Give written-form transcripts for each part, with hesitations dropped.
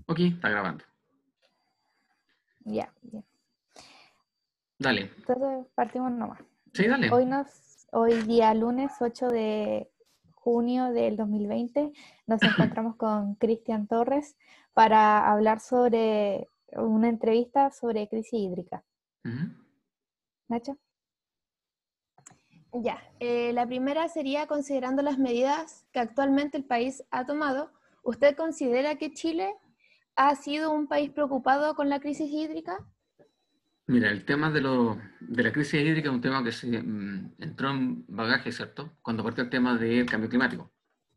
Ok, está grabando. Ya. Dale. Entonces partimos nomás. Sí, Ya. dale. Hoy día lunes 8 de junio del 2020 nos encontramos con Cristian Torres para hablar sobre una entrevista sobre crisis hídrica. Ujú. ¿Nacho? Ya, la primera sería considerando las medidas que actualmente el país ha tomado. ¿Usted considera que Chile ha sido un país preocupado con la crisis hídrica? Mira, el tema de la crisis hídrica es un tema que se entró en bagaje, ¿cierto? Cuando partió el tema del cambio climático,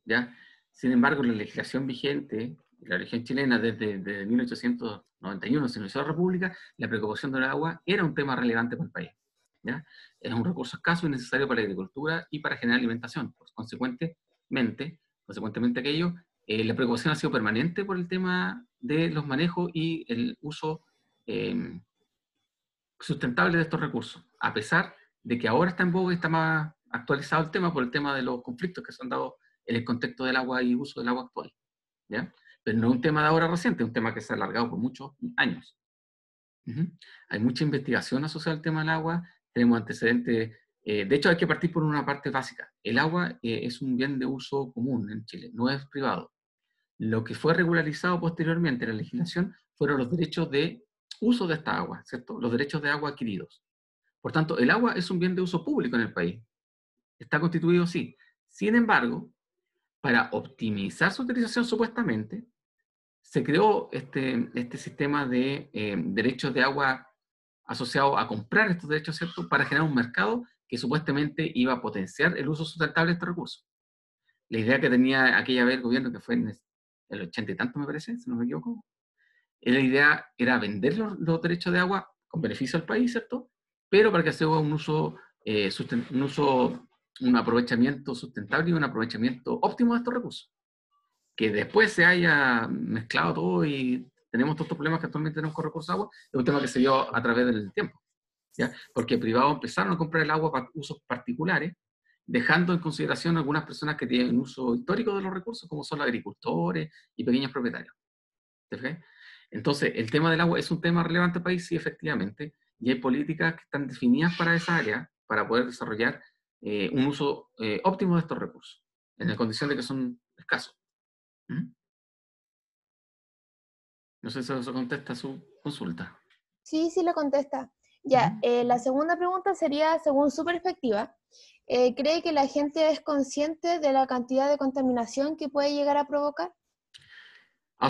¿ya? Sin embargo, la legislación vigente, la región chilena desde 1891, se inició la República, la preocupación del agua era un tema relevante para el país, ¿ya? Es un recurso escaso y necesario para la agricultura y para generar alimentación. Pues, consecuentemente aquello, la preocupación ha sido permanente por el tema de los manejos y el uso sustentable de estos recursos, a pesar de que ahora está en boga y está más actualizado el tema por el tema de los conflictos que se han dado en el contexto del agua y uso del agua actual, ¿ya? Pero no es un tema de ahora reciente, es un tema que se ha alargado por muchos años. Hay mucha investigación asociada al tema del agua, tenemos antecedentes, de hecho hay que partir por una parte básica. El agua es un bien de uso común en Chile, no es privado. Lo que fue regularizado posteriormente en la legislación fueron los derechos de uso de esta agua, ¿cierto? Los derechos de agua adquiridos. Por tanto, el agua es un bien de uso público en el país. Está constituido, sí. Sin embargo, para optimizar su utilización supuestamente, se creó este sistema de derechos de agua asociado a comprar estos derechos, ¿cierto? Para generar un mercado que supuestamente iba a potenciar el uso sustentable de estos recursos. La idea que tenía aquella vez el gobierno, que fue en el 80 y tanto, me parece, si no me equivoco, la idea era vender los derechos de agua con beneficio al país, ¿cierto? Pero para que se haga un aprovechamiento sustentable y un aprovechamiento óptimo de estos recursos. Que después se haya mezclado todo y tenemos todos estos problemas que actualmente tenemos con recursos de agua, es un tema que se dio a través del tiempo, ¿ya? Porque privados empezaron a comprar el agua para usos particulares, dejando en consideración algunas personas que tienen uso histórico de los recursos, como son los agricultores y pequeños propietarios. ¿Te fijas? Entonces, el tema del agua es un tema relevante para el país, sí, efectivamente, y hay políticas que están definidas para esa área, para poder desarrollar un uso óptimo de estos recursos, en la condición de que son escasos. ¿Mm? No sé si eso contesta su consulta. Sí, sí lo contesta. Ya, la segunda pregunta sería, según su perspectiva, ¿cree que la gente es consciente de la cantidad de contaminación que puede llegar a provocar?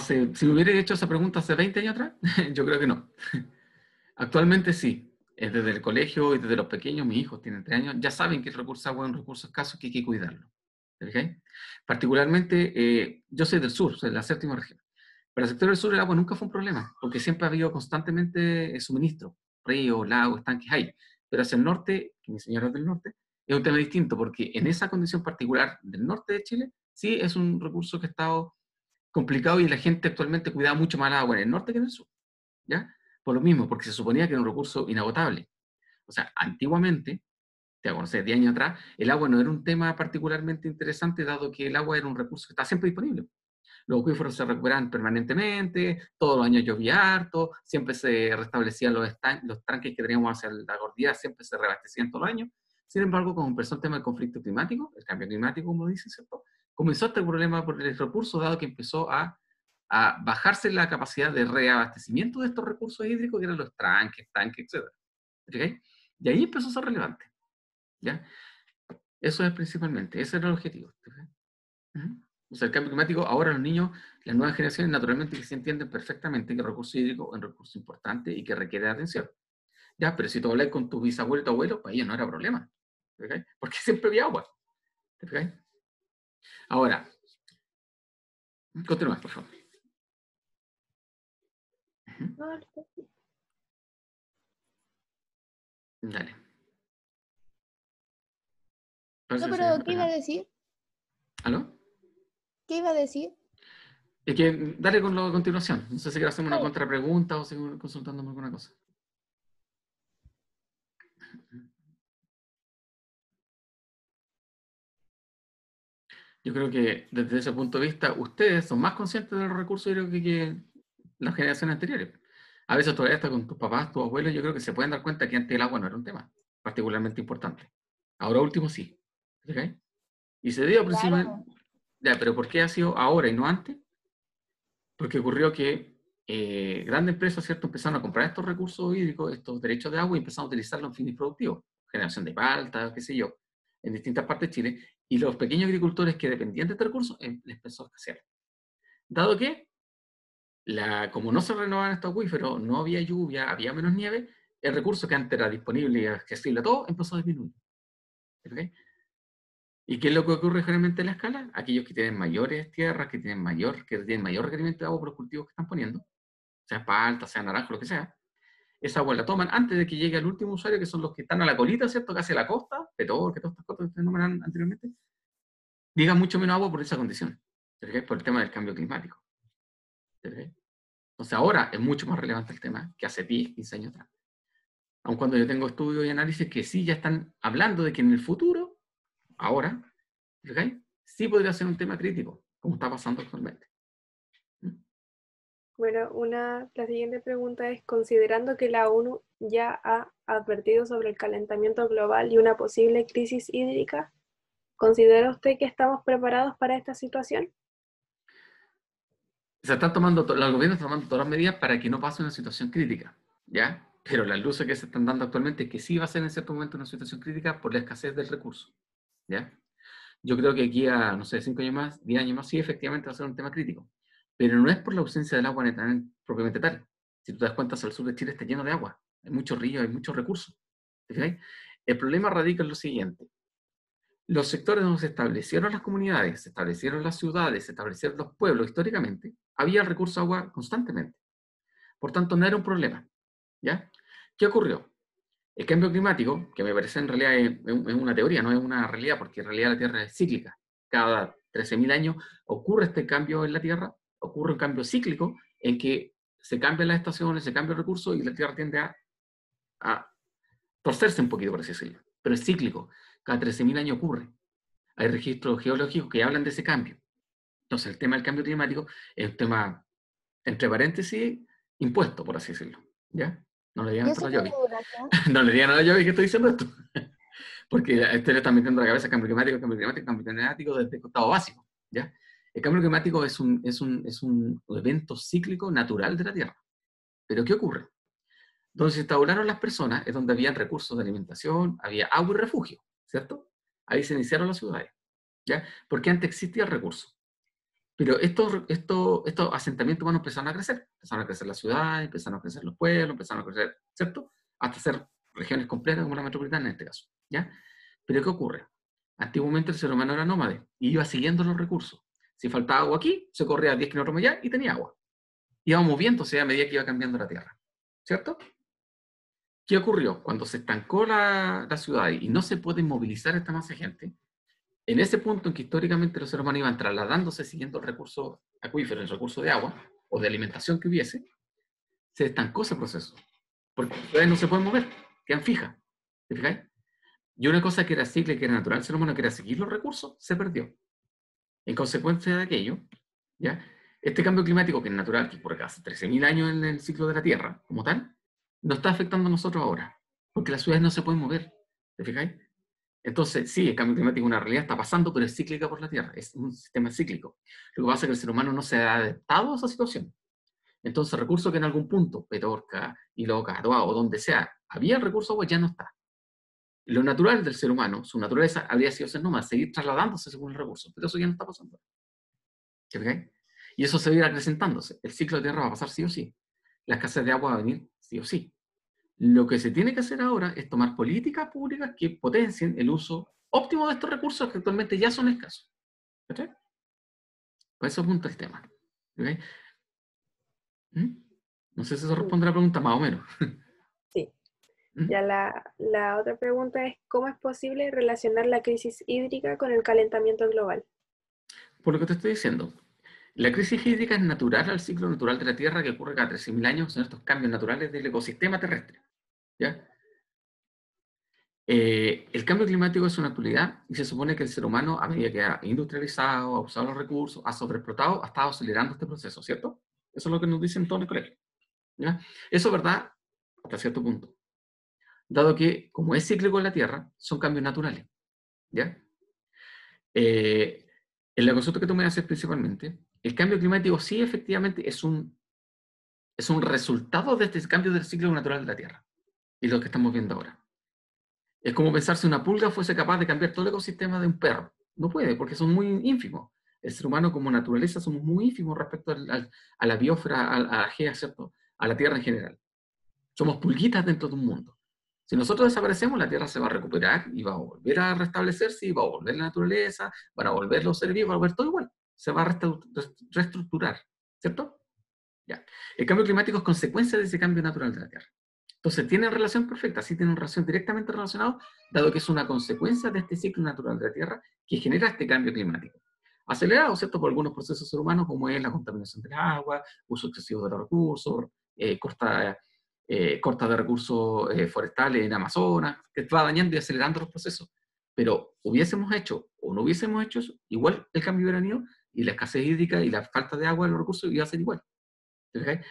Si me hubiera hecho esa pregunta hace 20 años atrás, yo creo que no. Actualmente sí. Desde el colegio y desde los pequeños, mis hijos tienen 3 años, ya saben que el recurso agua es un recurso escaso que hay que cuidarlo. ¿Okay? Particularmente, yo soy del sur, soy de la séptima región. Para el sector del sur el agua nunca fue un problema, porque siempre ha habido constantemente suministro, ríos, lagos, estanques hay. Pero hacia el norte, que mi señora es del norte, es un tema distinto, porque en esa condición particular del norte de Chile, sí es un recurso que ha estado complicado y la gente actualmente cuidaba mucho más el agua en el norte que en el sur, ¿ya? Por lo mismo, porque se suponía que era un recurso inagotable. O sea, antiguamente, te hago, no sé, 10 años atrás, el agua no era un tema particularmente interesante, dado que el agua era un recurso que está siempre disponible. Los acuíferos se recuperaban permanentemente, todos los años llovía harto, siempre se restablecían los tranques que teníamos hacia la cordillera, siempre se reabastecían todos los años. Sin embargo, como empezó el tema del conflicto climático, el cambio climático, como dicen, ¿cierto? Comenzó este problema por el recurso, dado que empezó a bajarse la capacidad de reabastecimiento de estos recursos hídricos, que eran los tranques, etc. ¿Okay? Y ahí empezó a ser relevante, ¿ya? Eso es principalmente, ese era el objetivo. O sea, el cambio climático, ahora los niños, las nuevas generaciones, naturalmente que se entienden perfectamente que el recurso hídrico es un recurso importante y que requiere atención. Ya, pero si tú hablas con tu bisabuelo y tu abuelo, para ellos no era problema. ¿Okay? Porque siempre había agua. ¿Okay? Ahora, continúa, por favor. Dale. No, pero ¿qué iba a decir? ¿Aló? ¿Qué iba a decir? Es que dale con la continuación. No sé si quieres hacerme una contrapregunta o seguir consultándome alguna cosa. Yo creo que desde ese punto de vista, ustedes son más conscientes de los recursos hídricos que las generaciones anteriores. A veces todavía hasta con tus papás, tus abuelos, yo creo que se pueden dar cuenta que antes el agua no era un tema particularmente importante. Ahora último sí. ¿Ok? Y se dio Claro. precisamente... Ya, pero ¿por qué ha sido ahora y no antes? Porque ocurrió que grandes empresas, ¿cierto?, empezaron a comprar estos recursos hídricos, estos derechos de agua, y empezaron a utilizarlos en fines productivos, generación de palta, qué sé yo, en distintas partes de Chile, y los pequeños agricultores que dependían de este recurso les empezó a escasear. Dado que, como no se renovaban estos acuíferos, no había lluvia, había menos nieve, el recurso que antes era disponible y accesible a todo empezó a disminuir. ¿Okay? ¿Y qué es lo que ocurre generalmente en la escala? Aquellos que tienen mayores tierras, que tienen mayor requerimiento de agua por los cultivos que están poniendo, sea palta, sea naranjo, lo que sea, esa agua la toman antes de que llegue al último usuario, que son los que están a la colita, ¿cierto? Casi a la costa, Petorca, todas estas cosas que ustedes nombran anteriormente, digan mucho menos agua por esa condición, ¿sí? Por el tema del cambio climático. ¿Sí? Entonces ahora es mucho más relevante el tema que hace 10, 15 años atrás. Aun cuando yo tengo estudios y análisis que sí ya están hablando de que en el futuro, ahora, ¿sí? Sí podría ser un tema crítico, como está pasando actualmente. Bueno, la siguiente pregunta es, considerando que la ONU ya ha advertido sobre el calentamiento global y una posible crisis hídrica, ¿considera usted que estamos preparados para esta situación? Se están tomando, los gobiernos están tomando todas las medidas para que no pase una situación crítica, ¿ya? Pero las luces que se están dando actualmente es que sí va a ser en cierto momento una situación crítica por la escasez del recurso, ¿ya? Yo creo que aquí a, no sé, 5 años más, 10 años más, sí, efectivamente va a ser un tema crítico. Pero no es por la ausencia del agua propiamente tal. Si tú te das cuenta, el sur de Chile está lleno de agua. Hay muchos ríos, hay muchos recursos. ¿Te fijas? El problema radica en lo siguiente. Los sectores donde se establecieron las comunidades, se establecieron las ciudades, se establecieron los pueblos históricamente, había recurso a agua constantemente. Por tanto, no era un problema. ¿Ya? ¿Qué ocurrió? El cambio climático, que me parece en realidad es una teoría, no es una realidad, porque en realidad la Tierra es cíclica. Cada 13.000 años ocurre este cambio en la Tierra, ocurre un cambio cíclico en que se cambian las estaciones, se cambia el recurso y la Tierra tiende a torcerse un poquito, por así decirlo. Pero es cíclico. Cada 13.000 años ocurre. Hay registros geológicos que hablan de ese cambio. Entonces, el tema del cambio climático es un tema, entre paréntesis, impuesto, por así decirlo. ¿Ya? No le digan esto a la Yovi. No le digan a la Yovi que estoy diciendo esto. Porque usted le está metiendo en la cabeza cambio climático desde el estado básico. ¿Ya? El cambio climático es un evento cíclico natural de la Tierra. Pero ¿qué ocurre? Donde se instauraron las personas es donde había recursos de alimentación, había agua y refugio, ¿cierto? Ahí se iniciaron las ciudades, ¿ya? Porque antes existía el recurso. Pero estos asentamientos humanos empezaron a crecer las ciudades, empezaron a crecer los pueblos, empezaron a crecer, ¿cierto? Hasta ser regiones completas como la metropolitana en este caso, ¿ya? Pero ¿qué ocurre? Antiguamente el ser humano era nómade y iba siguiendo los recursos. Si faltaba agua aquí, se corría a 10 kilómetros más allá y tenía agua. Iba moviéndose a medida que iba cambiando la tierra, ¿cierto? ¿Qué ocurrió? Cuando se estancó la ciudad y no se puede movilizar esta masa de gente, en ese punto en que históricamente los seres humanos iban trasladándose siguiendo el recurso acuífero, el recurso de agua o de alimentación que hubiese, se estancó ese proceso. Porque las ciudades no se pueden mover, quedan fijas. ¿Te fijáis? Y una cosa que era cíclica, que era natural del ser humano, que era seguir los recursos, se perdió. En consecuencia de aquello, ¿ya? Este cambio climático, que es natural, que por hace 13.000 años en el ciclo de la Tierra, como tal, nos está afectando a nosotros ahora, porque las ciudades no se pueden mover. ¿Te fijáis? Entonces, sí, el cambio climático es una realidad, está pasando, pero es cíclica por la Tierra, es un sistema cíclico. Lo que pasa es que el ser humano no se ha adaptado a esa situación. Entonces, recursos que en algún punto, Petorca, Iloca, Toa o donde sea, había el recurso agua, ya no está. Lo natural del ser humano, su naturaleza habría sido ser nómada, seguir trasladándose según el recurso, pero eso ya no está pasando. ¿Okay? Y eso se va a ir acrecentándose. El ciclo de tierra va a pasar sí o sí. La escasez de agua va a venir sí o sí. Lo que se tiene que hacer ahora es tomar políticas públicas que potencien el uso óptimo de estos recursos que actualmente ya son escasos. ¿Okay? Pues eso apunta el tema. ¿Okay? No sé si eso responde a la pregunta, más o menos. Sí. Ya la otra pregunta es, ¿cómo es posible relacionar la crisis hídrica con el calentamiento global? Por lo que te estoy diciendo, la crisis hídrica es natural al ciclo natural de la Tierra que ocurre cada 13.000 años, son estos cambios naturales del ecosistema terrestre. ¿Ya? El cambio climático es una actualidad y se supone que el ser humano, a medida que ha industrializado, ha usado los recursos, ha sobreexplotado, ha estado acelerando este proceso, ¿cierto? Eso es lo que nos dicen todos en el colegio. ¿Ya? Eso es verdad hasta cierto punto. Dado que, como es cíclico en la Tierra, son cambios naturales. ¿Ya? En la consulta que tú me haces principalmente, el cambio climático sí efectivamente es un resultado de este cambio del ciclo natural de la Tierra y lo que estamos viendo ahora. Es como pensar si una pulga fuese capaz de cambiar todo el ecosistema de un perro. No puede, porque son muy ínfimos. El ser humano como naturaleza somos muy ínfimos respecto a la biosfera, a la Gea, ¿cierto? A la Tierra en general. Somos pulguitas dentro de un mundo. Si nosotros desaparecemos, la Tierra se va a recuperar y va a volver a restablecerse y va a volver la naturaleza, van a volver los seres vivos, va a volver todo igual. Se va a reestructurar, ¿cierto? Ya. El cambio climático es consecuencia de ese cambio natural de la Tierra. Entonces, ¿tienen relación perfecta? Sí, tienen relación directamente relacionada, dado que es una consecuencia de este ciclo natural de la Tierra que genera este cambio climático. Acelerado, ¿cierto?, por algunos procesos humanos, como es la contaminación del agua, uso excesivo de los recursos, corta de recursos forestales en Amazonas, que va dañando y acelerando los procesos. Pero hubiésemos hecho o no hubiésemos hecho eso, igual el cambio hubiera venido y la escasez hídrica y la falta de agua de los recursos iba a ser igual.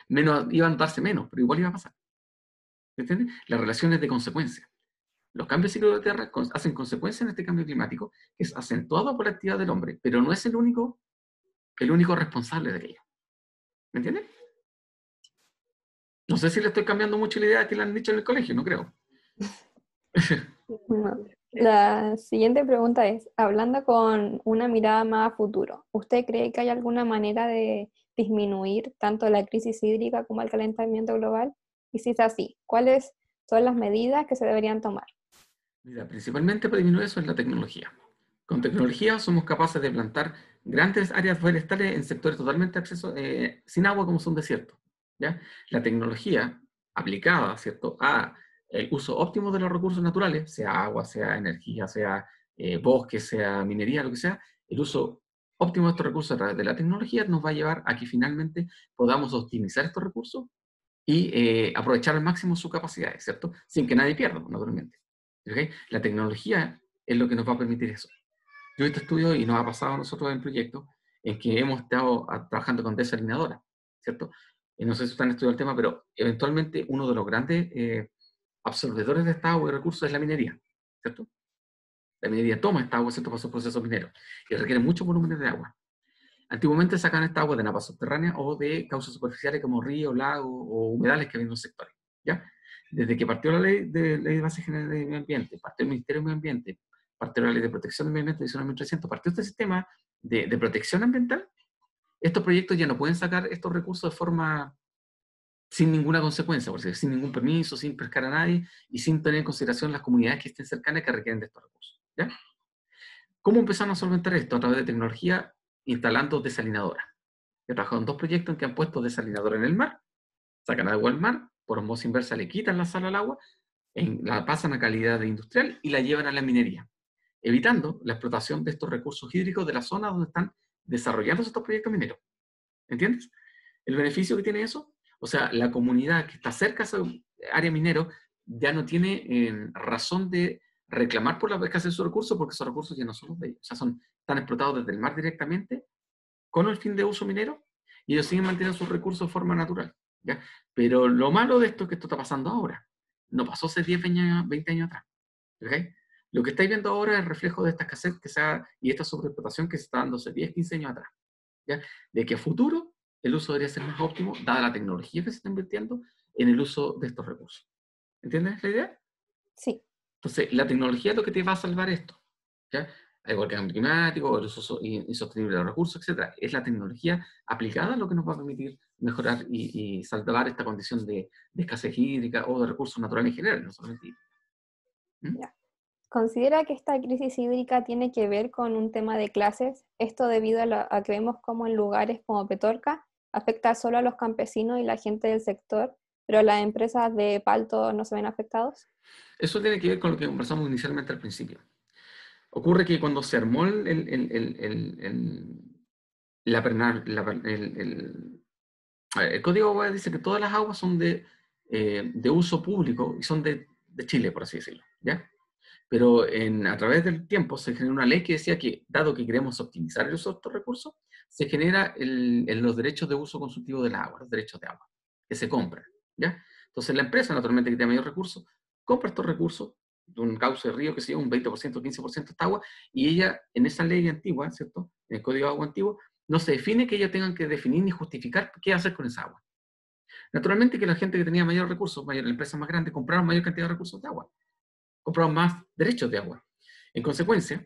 Menos, iba a notarse menos, pero igual iba a pasar. ¿Entiendes? La relación es de consecuencia. Los cambios cíclicos de la Tierra hacen consecuencia en este cambio climático, que es acentuado por la actividad del hombre, pero no es el único responsable de aquello. ¿Me entiendes? No sé si le estoy cambiando mucho la idea que le han dicho en el colegio, no creo. No. La siguiente pregunta es, hablando con una mirada más a futuro, ¿usted cree que hay alguna manera de disminuir tanto la crisis hídrica como el calentamiento global? Y si es así, ¿cuáles son las medidas que se deberían tomar? Mira, principalmente para disminuir eso es la tecnología. Con tecnología somos capaces de plantar grandes áreas forestales en sectores totalmente sin agua como son desiertos. ¿Ya? La tecnología aplicada, ¿cierto?, a el uso óptimo de los recursos naturales, sea agua, sea energía, sea bosque, sea minería, lo que sea, el uso óptimo de estos recursos a través de la tecnología nos va a llevar a que finalmente podamos optimizar estos recursos y aprovechar al máximo sus capacidades, ¿cierto? Sin que nadie pierda, naturalmente. ¿Okay? La tecnología es lo que nos va a permitir eso. Yo este estudio, y nos ha pasado a nosotros en proyectos, en que hemos estado trabajando con desalinadoras, ¿cierto? Y no sé si están estudiando el tema, pero eventualmente uno de los grandes absorbedores de esta agua y recursos es la minería, ¿cierto? La minería toma esta agua, ¿cierto?, para sus procesos mineros, y requiere muchos volúmenes de agua. Antiguamente sacan esta agua de napas subterráneas o de causas superficiales como ríos, lagos o humedales que había en los sectores, ¿ya? Desde que partió la ley de base general de medio ambiente, partió el Ministerio de Medio Ambiente, partió la ley de protección del medio ambiente, 19.300, partió este sistema de protección ambiental, estos proyectos ya no pueden sacar estos recursos de forma sin ninguna consecuencia, por decir, sin ningún permiso, sin pescar a nadie y sin tener en consideración las comunidades que estén cercanas que requieren de estos recursos, ¿ya? ¿Cómo empezaron a solventar esto? A través de tecnología instalando desalinadoras. He trabajado en 2 proyectos en que han puesto desalinadora en el mar, sacan agua del mar, por osmosis inversa le quitan la sal al agua, la pasan a calidad de industrial y la llevan a la minería, evitando la explotación de estos recursos hídricos de la zona donde están desarrollándose estos proyectos mineros. ¿Entiendes? El beneficio que tiene eso, o sea, la comunidad que está cerca de esa área minero ya no tiene razón de reclamar por la escasez de sus recursos, porque esos recursos ya no son los de ellos, o sea, están explotados desde el mar directamente con el fin de uso minero, y ellos siguen manteniendo sus recursos de forma natural, ¿ya? Pero lo malo de esto es que esto está pasando ahora, no pasó hace 10, 20 años atrás, ¿okay? Lo que estáis viendo ahora es el reflejo de esta escasez y esta sobreexplotación que se está dando hace 10, 15 años atrás, ¿ya? De que a futuro el uso debería ser más óptimo, dada la tecnología que se está invirtiendo en el uso de estos recursos. ¿Entiendes la idea? Sí. Entonces, la tecnología es lo que te va a salvar esto, ¿ya? Igual que el cambio climático, el uso insostenible de los recursos, etc. Es la tecnología aplicada lo que nos va a permitir mejorar y salvar esta condición de escasez hídrica o de recursos naturales en general, no solamente hídrica. Ya. ¿Considera que esta crisis hídrica tiene que ver con un tema de clases? Esto debido a que vemos como en lugares como Petorca afecta solo a los campesinos y la gente del sector, pero las empresas de palto no se ven afectados. Eso tiene que ver con lo que conversamos inicialmente al principio. Ocurre que cuando se armó el Código de Agua dice que todas las aguas son de uso público y son de Chile, por así decirlo, ¿ya? Pero a través del tiempo se generó una ley que decía que, dado que queremos optimizar el uso de estos recursos, se genera los derechos de uso consultivo del agua, los derechos de agua, que se compran, ¿ya? Entonces la empresa, naturalmente, que tiene mayor recursos, compra estos recursos de un cauce de río, que sea un 20%, 15% de esta agua, y ella, en esa ley antigua, ¿cierto? En el Código de Agua antiguo, no se define que ellos tengan que definir ni justificar qué hacer con esa agua. Naturalmente que la gente que tenía mayor recursos, la empresa más grande, compraron mayor cantidad de recursos de agua, compraron más derechos de agua. En consecuencia,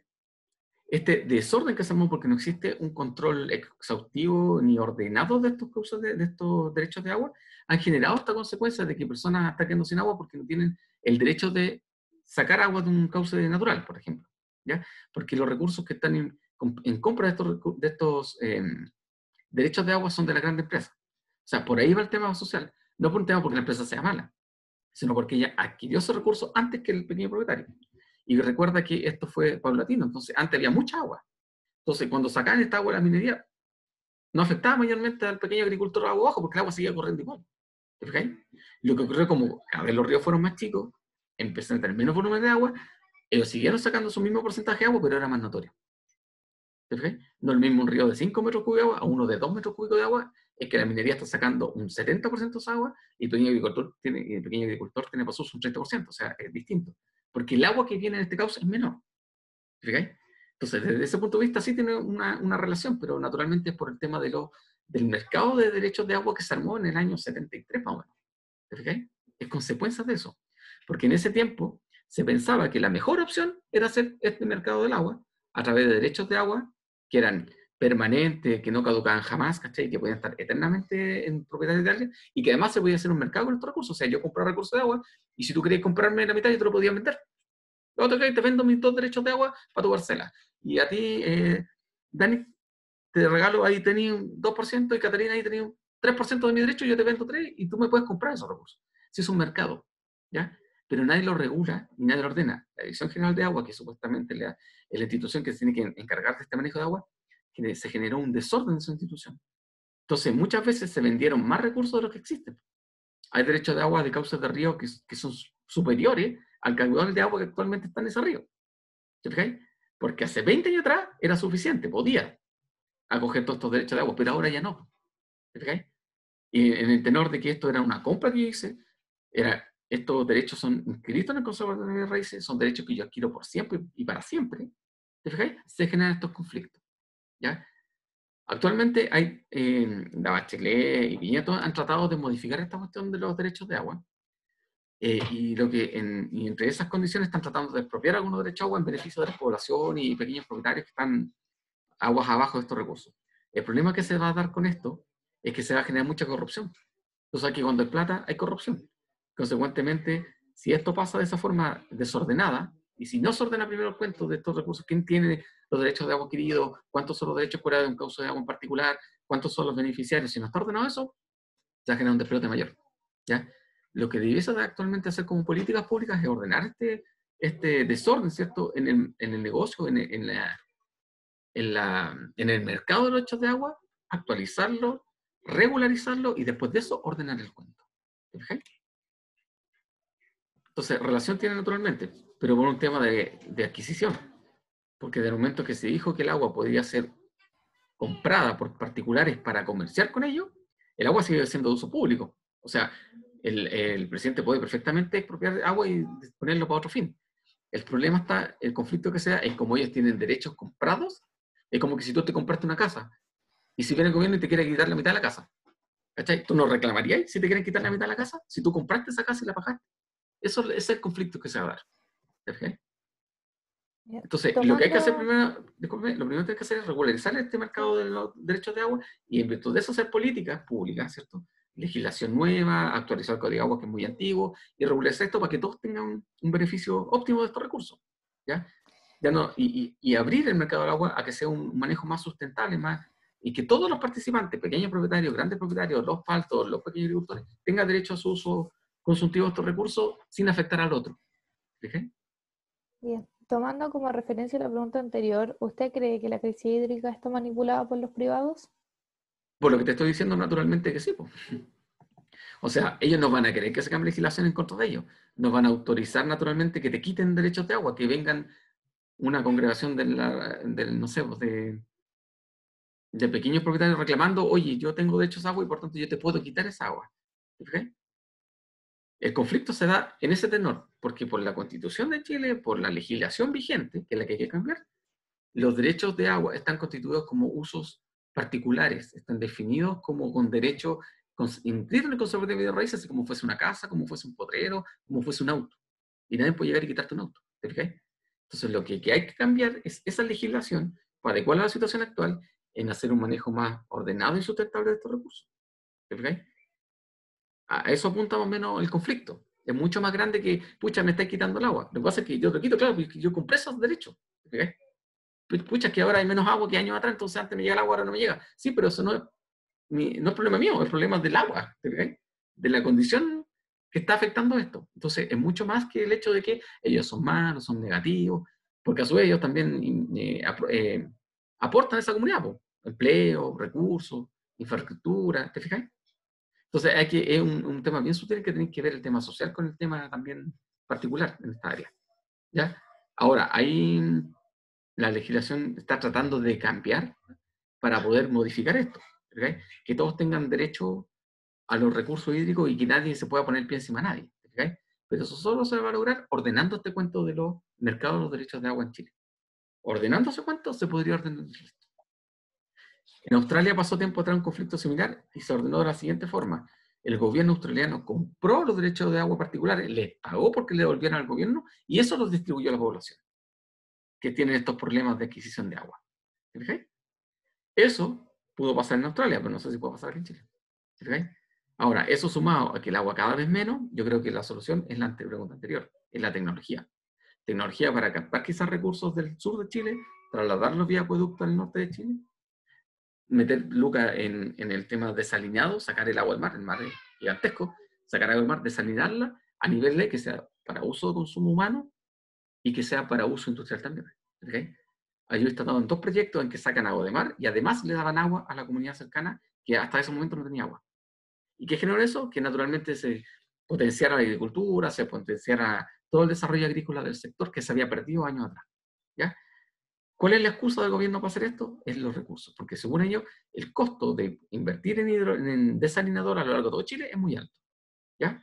este desorden que hacemos porque no existe un control exhaustivo ni ordenado de estos cauces de estos derechos de agua, han generado esta consecuencia de que personas están quedando sin agua porque no tienen el derecho de sacar agua de un cauce natural, por ejemplo, ¿ya? Porque los recursos que están en compra de estos derechos de agua son de la gran empresa. O sea, por ahí va el tema social, no por un tema porque la empresa sea mala, sino porque ella adquirió ese recurso antes que el pequeño propietario. Y recuerda que esto fue paulatino, entonces antes había mucha agua. Entonces cuando sacaban esta agua de la minería, no afectaba mayormente al pequeño agricultor de agua abajo, porque el agua seguía corriendo igual. ¿Te fijáis? Lo que ocurrió, como cada vez los ríos fueron más chicos, empezaron a tener menos volumen de agua, ellos siguieron sacando su mismo porcentaje de agua, pero era más notorio. ¿Te fijáis? No es el mismo un río de 5 metros cúbicos de agua a uno de 2 metros cúbicos de agua, es que la minería está sacando un 70% de esa agua y el pequeño agricultor tiene para un 30%, o sea, es distinto. Porque el agua que viene en este cauce es menor. ¿Te fijáis? Entonces, desde ese punto de vista sí tiene una relación, pero naturalmente es por el tema del mercado de derechos de agua que se armó en el año 73, más o menos. ¿Te fijáis? Es consecuencia de eso. Porque en ese tiempo se pensaba que la mejor opción era hacer este mercado del agua a través de derechos de agua que eran permanentes, que no caducaban jamás, ¿cachai? Que podían estar eternamente en propiedad de alguien y que además se podía hacer un mercado con estos recursos. O sea, yo compraba recursos de agua y si tú querías comprarme la mitad, yo te lo podía vender. Luego te vendo mis 2 derechos de agua para tu parcela. Y a ti, Dani, te regalo, ahí tenía un 2% y Catarina ahí tenía un 3% de mi derecho y yo te vendo 3 y tú me puedes comprar esos recursos. Si es un mercado, ¿ya? Pero nadie lo regula ni nadie lo ordena. La Dirección General de Agua, que supuestamente es la institución que se tiene que encargar de este manejo de agua, se generó un desorden en su institución. Entonces, muchas veces se vendieron más recursos de los que existen. Hay derechos de agua de cauces de río que son superiores al caudal de agua que actualmente está en ese río. ¿Te fijáis? Porque hace 20 años atrás era suficiente, podía acoger todos estos derechos de agua, pero ahora ya no. ¿Te fijáis? Y en el tenor de que esto era una compra que yo hice, estos derechos son inscritos en el Conservatorio de Raíces, son derechos que yo adquiero por siempre y para siempre. ¿Te fijáis? Se generan estos conflictos. ¿Ya? Actualmente la Bachelet y Piñera han tratado de modificar esta cuestión de los derechos de agua. Y entre esas condiciones están tratando de expropiar algunos derechos de agua en beneficio de la población y pequeños propietarios que están aguas abajo de estos recursos. El problema que se va a dar con esto es que se va a generar mucha corrupción. Entonces aquí cuando hay plata hay corrupción. Consecuentemente, si esto pasa de esa forma desordenada, y si no se ordena primero el cuento de estos recursos, quién tiene los derechos de agua adquiridos, cuántos son los derechos fuera de un cauce de agua en particular, cuántos son los beneficiarios, si no está ordenado eso, se va a generar un despelote mayor. ¿Ya? Lo que debiese actualmente hacer como políticas públicas es ordenar este desorden, ¿cierto? En el negocio, en el mercado de los derechos de agua, actualizarlo, regularizarlo y después de eso ordenar el cuento. ¿Te fijas? Entonces, relación tiene naturalmente, pero por un tema de adquisición. Porque del momento que se dijo que el agua podía ser comprada por particulares para comerciar con ello, el agua sigue siendo de uso público. O sea, el presidente puede perfectamente expropiar agua y ponerlo para otro fin. El problema está, el conflicto que sea, es como ellos tienen derechos comprados, es como que si tú te compraste una casa y si viene el gobierno y te quiere quitar la mitad de la casa, ¿cachai? ¿Tú no reclamarías si te quieren quitar la mitad de la casa? Si tú compraste esa casa y la pagaste. Ese es el conflicto que se va a dar. ¿Okay? Entonces, lo que hay que hacer primero, disculpe, lo primero que hay que hacer es regularizar este mercado de los derechos de agua y en virtud de eso hacer políticas públicas, ¿cierto? Legislación nueva, actualizar el Código de Agua que es muy antiguo y regularizar esto para que todos tengan un beneficio óptimo de estos recursos, ¿ya? Ya no, y abrir el mercado del agua a que sea un manejo más sustentable, y que todos los participantes, pequeños propietarios, grandes propietarios, los paltos, los pequeños agricultores, tengan derecho a su uso consultivo de estos recursos sin afectar al otro. ¿Fíjate? Bien. Tomando como referencia la pregunta anterior, ¿usted cree que la crisis hídrica está manipulada por los privados? Por lo que te estoy diciendo, naturalmente que sí. Po. O sea, ellos no van a querer que se cambie legislación en contra de ellos. Nos van a autorizar naturalmente que te quiten derechos de agua, que vengan una congregación no sé, pues de pequeños propietarios reclamando, oye, yo tengo derecho a esa agua y por tanto yo te puedo quitar esa agua. ¿Te fijas? El conflicto se da en ese tenor, porque por la Constitución de Chile, por la legislación vigente, que es la que hay que cambiar, los derechos de agua están constituidos como usos particulares, están definidos como con derecho inscrito en el conservatorio de bienes raíces, así como fuese una casa, como fuese un potrero, como fuese un auto. Y nadie puede llegar y quitarte un auto. ¿Te fijas? Entonces lo que hay que cambiar es esa legislación para adecuarla a la situación actual en hacer un manejo más ordenado y sustentable de estos recursos. ¿Te fijas? A eso apunta más o menos el conflicto. Es mucho más grande que, pucha, me estáis quitando el agua. Lo que pasa es que yo te quito, claro, porque yo compré esos derechos. ¿Te fijas? Pucha, que ahora hay menos agua que años atrás, entonces antes me llega el agua, ahora no me llega. Sí, pero eso no es problema mío, es problema del agua, ¿okay? De la condición que está afectando esto. Entonces, es mucho más que el hecho de que ellos son malos, son negativos, porque a su vez ellos también aportan a esa comunidad, po, empleo, recursos, infraestructura, ¿te fijas? Entonces, es un tema bien sutil que tiene que ver el tema social con el tema también particular en esta área. ¿Ya? Ahora, ahí la legislación está tratando de cambiar para poder modificar esto. ¿Okay? Que todos tengan derecho a los recursos hídricos y que nadie se pueda poner el pie encima de nadie. ¿Okay? Pero eso solo se va a lograr ordenando este cuento de los mercados de los derechos de agua en Chile. Ordenando ese cuento se podría ordenar el resto. En Australia pasó tiempo atrás un conflicto similar y se ordenó de la siguiente forma. El gobierno australiano compró los derechos de agua particulares, les pagó porque le devolvieron al gobierno y eso los distribuyó a la población que tienen estos problemas de adquisición de agua. ¿Te fijáis? Eso pudo pasar en Australia, pero no sé si puede pasar aquí en Chile. ¿Te fijáis? Ahora, eso sumado a que el agua cada vez menos, yo creo que la solución es la pregunta anterior, es la tecnología. Tecnología para captar quizás recursos del sur de Chile, trasladarlos vía acueducto al norte de Chile, meter lucas en el tema desalinado, sacar el agua del mar, el mar es gigantesco, sacar agua del mar, desalinarla a nivel de que sea para uso de consumo humano y que sea para uso industrial también. ¿Okay? Ellos están en 2 proyectos en que sacan agua de mar y además le daban agua a la comunidad cercana que hasta ese momento no tenía agua. ¿Y qué generó eso? Que naturalmente se potenciara la agricultura, se potenciara todo el desarrollo agrícola del sector que se había perdido años atrás. ¿Ya? ¿Cuál es la excusa del gobierno para hacer esto? Es los recursos, porque según ellos el costo de invertir en desalinador a lo largo de todo Chile es muy alto. ¿Ya?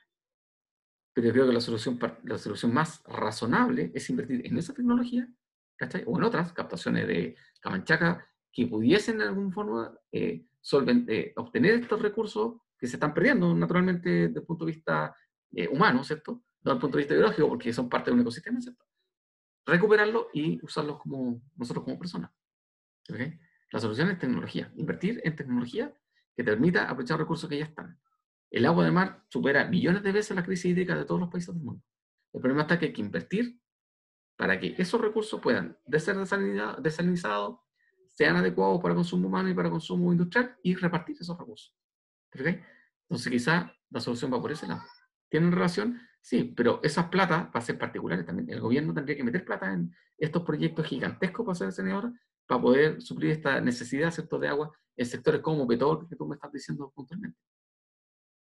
Pero yo creo que la solución más razonable es invertir en esa tecnología, ¿cachai? O en otras captaciones de Camanchaca que pudiesen de alguna forma obtener estos recursos que se están perdiendo naturalmente desde el punto de vista humano, ¿cierto? No desde el punto de vista biológico, porque son parte de un ecosistema, ¿cierto? Recuperarlos y usarlos como nosotros como personas. ¿Okay? La solución es tecnología, invertir en tecnología que te permita aprovechar recursos que ya están. El agua de mar supera millones de veces la crisis hídrica de todos los países del mundo. El problema está que hay que invertir para que esos recursos puedan ser desalinizados, sean adecuados para consumo humano y para consumo industrial y repartir esos recursos. ¿Okay? Entonces quizá la solución va por ese lado. ¿Tienen relación? Sí, pero esas plata va a ser particulares también. El gobierno tendría que meter plata en estos proyectos gigantescos para hacer desalinadores para poder suplir esta necesidad, ¿cierto?, de agua en sectores como Petor, que tú me estás diciendo puntualmente.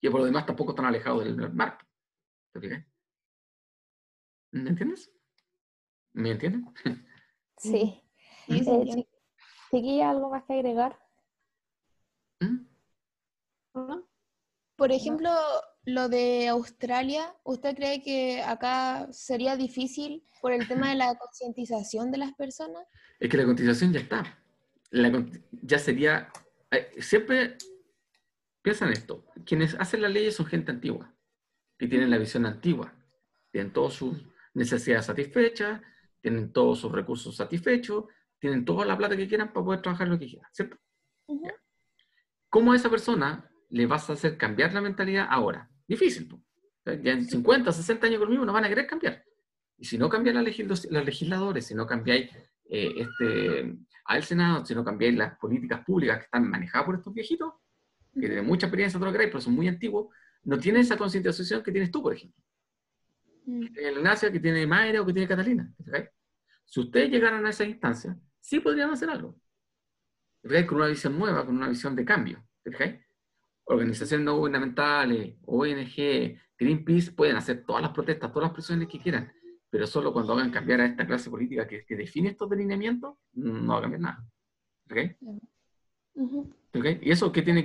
Que por lo demás tampoco están alejados del mar. ¿Te fijas? ¿Me entiendes? ¿Me entiendes? Sí. Sí, se entiende. ¿Chiquilla, algo más que agregar? ¿Mm? ¿No? Por ejemplo, lo de Australia, ¿usted cree que acá sería difícil por el tema de la concientización de las personas? Es que la cotización ya está. Ya sería... siempre piensa en esto. Quienes hacen las leyes son gente antigua, que tienen la visión antigua. Tienen todas sus necesidades satisfechas, tienen todos sus recursos satisfechos, tienen toda la plata que quieran para poder trabajar lo que quieran, ¿cierto? Ujú. ¿Cómo a esa persona le vas a hacer cambiar la mentalidad ahora? Difícil, ¿no? Ya en 50, 60 años conmigo no van a querer cambiar. Y si no cambian los legisladores, si no cambiáis al Senado, si no cambiáis las políticas públicas que están manejadas por estos viejitos, que tienen mucha experiencia, todo lo que queráis, pero son muy antiguos, no tienen esa concientización que tienes tú, por ejemplo. Que tiene la Ignacia, que tiene Mayra o que tiene Catalina. ¿Okay? Si ustedes llegaran a esa instancia, sí podrían hacer algo. ¿Okay? Con una visión nueva, con una visión de cambio. ¿Okay? Organizaciones no gubernamentales, ONG, Greenpeace, pueden hacer todas las protestas, todas las presiones que quieran, pero solo cuando hagan cambiar a esta clase política que define estos delineamientos, no va a cambiar nada. ¿Okay? ¿Ok? ¿Y eso en qué tiene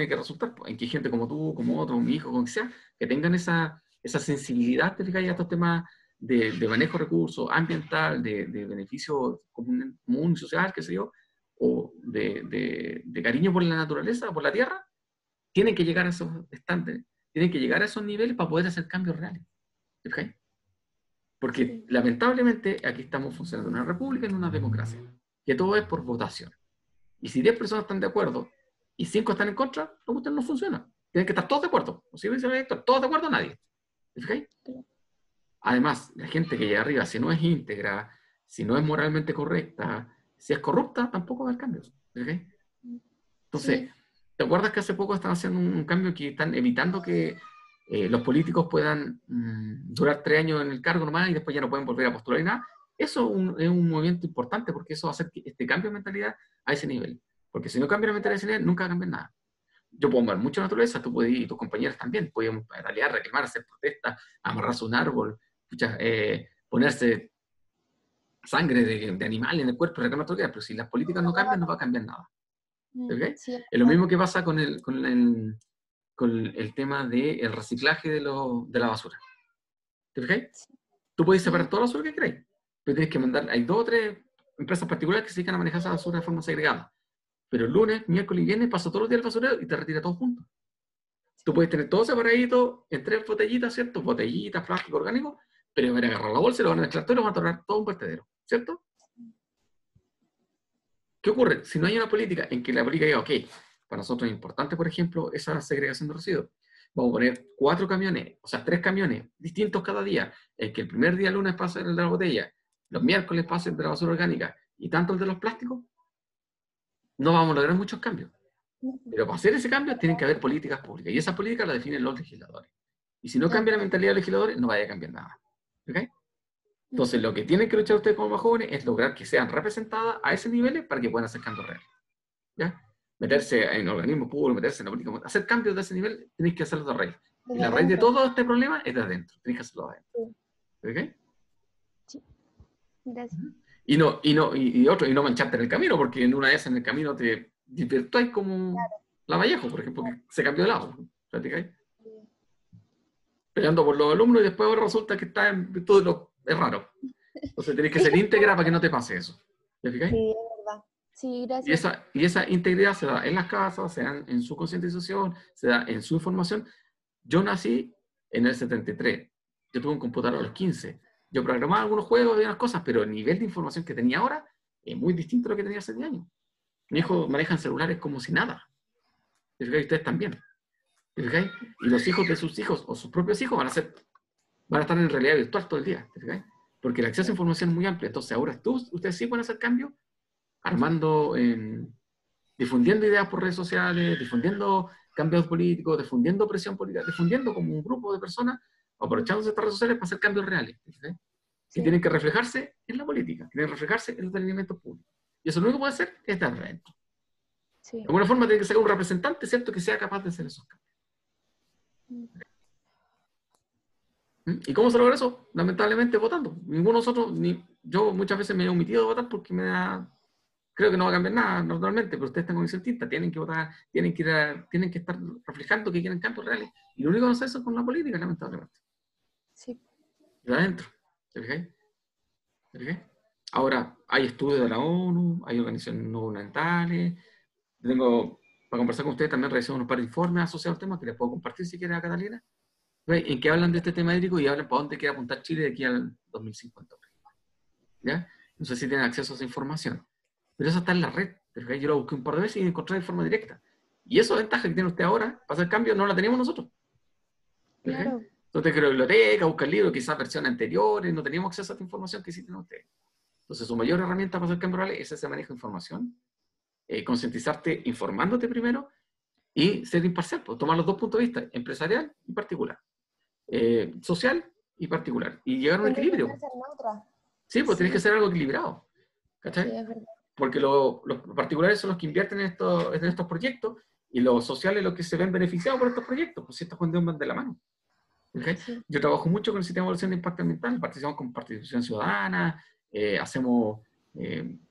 que resultar? Pues, en que gente como tú, como otro, mi hijo, como que sea, que tengan esa sensibilidad, ¿te fijas? A estos temas de manejo de recursos, ambiental, de beneficio común y social, qué sé yo, o de cariño por la naturaleza, por la tierra, tienen que llegar a esos estándares, tienen que llegar a esos niveles para poder hacer cambios reales. ¿Te fijas? Porque lamentablemente aquí estamos funcionando en una república, en una democracia, que todo es por votación. Y si 10 personas están de acuerdo y 5 están en contra, la cuestión no funciona. Tienen que estar todos de acuerdo. O si dice el elector, todos de acuerdo, nadie. ¿Te fijáis? Además, la gente que llega arriba, si no es íntegra, si no es moralmente correcta, si es corrupta, tampoco va a haber cambios. ¿Te fijáis? Entonces, ¿te acuerdas que hace poco están haciendo un cambio que están evitando que los políticos puedan durar 3 años en el cargo nomás y después ya no pueden volver a postular y nada? Eso es un movimiento importante porque eso va a hacer que este cambio de mentalidad a ese nivel. Porque si no cambia la mentalidad a ese nivel, nunca va a cambiar nada. Yo puedo mover mucha naturaleza, tú puedes ir, y tus compañeros también, podemos pedalear, reclamar, hacer protestas, amarrarse a un árbol, ponerse sangre de animal en el cuerpo, reclamar todo lo que quieras, pero si las políticas no cambian, no va a cambiar nada. ¿Okay? Es lo mismo que pasa con el tema del reciclaje de la basura. ¿Te fijáis? Tú puedes separar toda la basura que queráis, pero tienes que mandar, hay 2 o 3 empresas particulares que se dedican a manejar esa basura de forma segregada. Pero el lunes, miércoles y viernes paso todos los días al basurero y te retira todo junto. Tú puedes tener todo separadito en 3 botellitas, ¿cierto? Botellitas, plástico, orgánico, pero van a agarrar la bolsa y lo van a mezclar todo y lo van a tornar todo un vertedero, ¿cierto? ¿Qué ocurre? Si no hay una política en que la política diga, ok, para nosotros es importante, por ejemplo, esa segregación de residuos. Vamos a poner 4 camiones, o sea, 3 camiones distintos cada día. El que el primer día lunes pase el de la botella, los miércoles pase el de la basura orgánica y tanto el de los plásticos, no vamos a lograr muchos cambios. Pero para hacer ese cambio tienen que haber políticas públicas. Y esas políticas las definen los legisladores. Y si no cambia la mentalidad de los legisladores, no vaya a cambiar nada. ¿Ok? Entonces, lo que tienen que luchar ustedes como más jóvenes es lograr que sean representadas a ese nivel para que puedan hacer cambios reales. ¿Ya? Meterse en organismos públicos, meterse en la política, hacer cambios de ese nivel, tenéis que hacerlo de raíz. Y la raíz de todo este problema es de adentro. Tenéis que hacerlo de adentro. ¿Ok? Sí. Gracias. Y no mancharte en el camino, porque en una vez en el camino te divertáis como Lavallejo, por ejemplo, que se cambió de lado. ¿Platicáis? Peleando por los alumnos y después ahora resulta que está en virtud de lo... Es raro. Entonces tenés que ser íntegra para que no te pase eso. ¿Te fijáis? Sí, es verdad. Sí, gracias. Y esa integridad se da en las casas, se da en su concientización, se da en su información. Yo nací en el 73. Yo tuve un computador a los 15. Yo programaba algunos juegos y unas cosas, pero el nivel de información que tenía ahora es muy distinto a lo que tenía hace 10 años. Mi hijo maneja celulares como si nada. ¿Te fijáis? Ustedes también. ¿Te fijáis? Y los hijos de sus hijos o sus propios hijos van a estar en realidad virtual todo el día. ¿Te fijáis? Porque el acceso a información es muy amplio. Entonces ahora ustedes sí pueden hacer cambios armando, difundiendo ideas por redes sociales, difundiendo cambios políticos, difundiendo presión política, difundiendo como un grupo de personas, aprovechándose de estas redes sociales para hacer cambios reales. ¿Sí? Que tienen que reflejarse en la política, tienen que reflejarse en los alineamientos públicos. Y eso lo único que puede hacer es dar adentro. Sí. De alguna forma tiene que ser un representante, ¿cierto?, que sea capaz de hacer esos cambios. ¿Y cómo se logra eso? Lamentablemente votando. Ninguno de nosotros, ni yo muchas veces me he omitido de votar porque creo que no va a cambiar nada normalmente, pero ustedes están con esa tinta, tienen que votar, tienen que estar reflejando que quieren cambios reales. Y lo único que hacer eso es con la política, lamentablemente. Sí. De adentro. ¿Te fijáis? ¿Te fijáis? Ahora, hay estudios de la ONU, hay organizaciones no gubernamentales. Para conversar con ustedes también realizamos unos par de informes asociados al tema que les puedo compartir si quieren a Catalina, en que hablan de este tema hídrico y hablan para dónde quiere apuntar Chile de aquí al 2050. ¿Ya? No sé si tienen acceso a esa información. Pero eso está en la red. Yo lo busqué un par de veces y encontré de forma directa. Y esa ventaja que tiene usted ahora para hacer cambios no la teníamos nosotros. Claro. Entonces, que la biblioteca, buscar libros, quizás versiones anteriores, no teníamos acceso a esta información que sí tienen ustedes. Entonces, su mayor herramienta para hacer cambios reales es ese manejo de información, concientizarte informándote primero y ser imparcial, pues, tomar los 2 puntos de vista, empresarial y particular, social y particular, y llegar a un equilibrio. Sí, pues tenés que hacer algo equilibrado. ¿Cachai? Sí, es verdad. Porque los particulares son los que invierten en estos proyectos y los sociales los que se ven beneficiados por estos proyectos, pues si estos cuestiones van de la mano. ¿Okay? Sí. Yo trabajo mucho con el sistema de evaluación de impacto ambiental, participamos con participación ciudadana, hacemos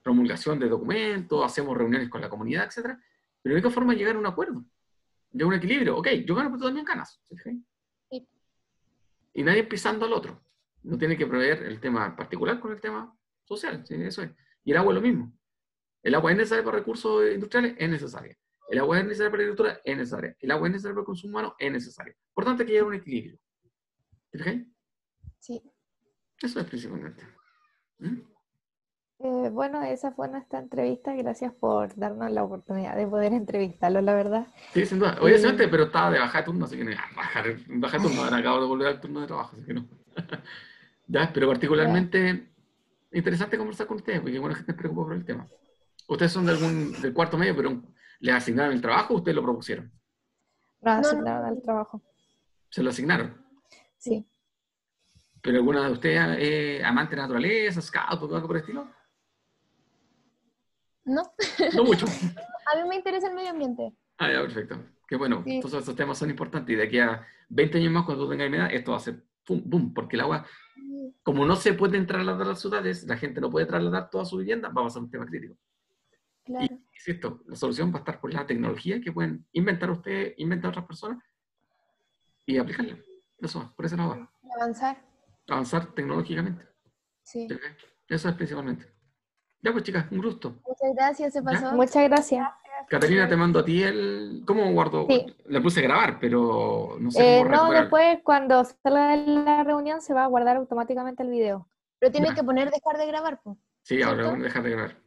promulgación de documentos, hacemos reuniones con la comunidad, etc. Pero la única forma es llegar a un acuerdo, de un equilibrio. Ok, yo gano, pero tú también ganas. ¿Sí? Sí. Y nadie pisando al otro. No tiene que prever el tema particular con el tema social. ¿Sí? Eso es. Y el agua es lo mismo. El agua es necesaria para recursos industriales, es necesaria. El agua es necesaria para la agricultura, es necesaria. El agua es necesaria para el consumo humano, es necesaria. Por tanto, hay que llegar a un equilibrio. ¿Te fijas? Sí. Eso es principalmente. ¿Mm? Bueno, esa fue nuestra entrevista. Gracias por darnos la oportunidad de poder entrevistarlo, la verdad. Sí, sin duda. Oye, excelente, pero estaba de baja de turno, así que no, baja de turno, ahora acabo de volver al turno de trabajo, así que no. Ya, pero particularmente interesante conversar con ustedes, porque bueno, que te preocupa por el tema. Ustedes son del cuarto medio, pero ¿les asignaron el trabajo o ustedes lo propusieron? Nos No, asignaron al trabajo. ¿Se lo asignaron? Sí. ¿Pero alguna de ustedes es amante de la naturaleza, scout o algo por el estilo? no. No mucho. A mí me interesa el medio ambiente. Ah, ya, perfecto. Qué bueno. Sí. Entonces esos temas son importantes y de aquí a 20 años más, cuando tú tengas mi edad, esto va a ser pum, boom, porque el agua, como no se pueden trasladar a las ciudades, la gente no puede trasladar toda su vivienda, va a ser un tema crítico. Claro. Y insisto, la solución va a estar por la tecnología que pueden inventar ustedes, inventar otras personas y aplicarla. Eso, por eso no va. Avanzar. Avanzar tecnológicamente. Sí. ¿Sí? Eso es principalmente. Ya pues chicas, un gusto. Muchas gracias, se ¿Ya? pasó. Muchas gracias. Catalina, te mando a ti el... ¿Cómo guardo? Sí. Le puse grabar, pero no sé cómo No, recuperarlo. después cuando salga de la reunión se va a guardar automáticamente el video. Pero tiene Ya. que poner dejar de grabar, pues. Sí, ahora ¿Cierto? voy a dejar de grabar.